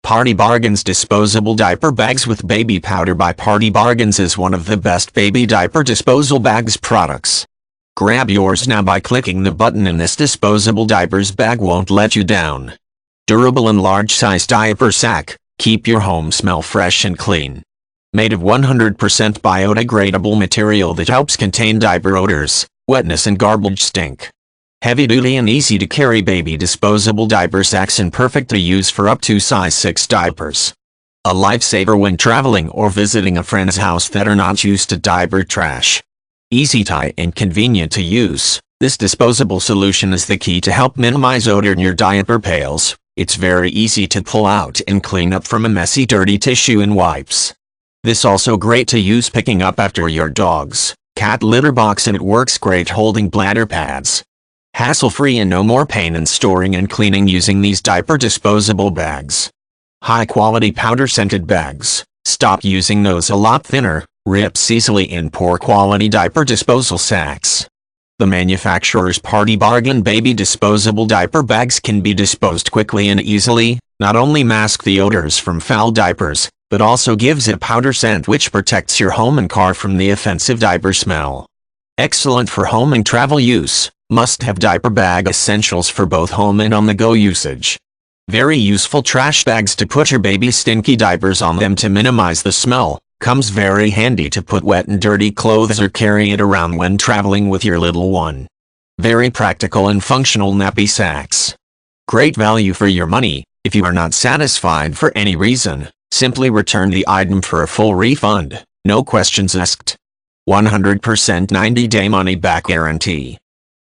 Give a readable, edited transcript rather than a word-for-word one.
Party Bargains Disposable Diaper Bags with Baby Powder by Party Bargains is one of the best baby diaper disposal bags products. Grab yours now by clicking the button, and this disposable diapers bag won't let you down. Durable and large-size diaper sack, keep your home smell fresh and clean. Made of 100% biodegradable material that helps contain diaper odors, wetness and garbage stink. Heavy-duty and easy-to-carry baby disposable diaper sacks, and perfect to use for up to size 6 diapers. A lifesaver when traveling or visiting a friend's house that are not used to diaper trash. Easy tie and convenient to use, this disposable solution is the key to help minimize odor in your diaper pails. It's very easy to pull out and clean up from a messy dirty tissue and wipes. This also great to use picking up after your dog's cat litter box, and it works great holding bladder pads. Hassle-free and no more pain in storing and cleaning using these diaper disposable bags. High-quality powder-scented bags. Stop using those a lot thinner, rips easily in poor-quality diaper disposal sacks. The manufacturer's Party Bargain baby disposable diaper bags can be disposed quickly and easily, not only mask the odors from foul diapers, but also gives a powder scent which protects your home and car from the offensive diaper smell. Excellent for home and travel use. Must-have diaper bag essentials for both home and on-the-go usage. Very useful trash bags to put your baby's stinky diapers on them to minimize the smell. Comes very handy to put wet and dirty clothes or carry it around when traveling with your little one. Very practical and functional nappy sacks. Great value for your money. If you are not satisfied for any reason, simply return the item for a full refund. No questions asked. 100% 90-day money-back guarantee.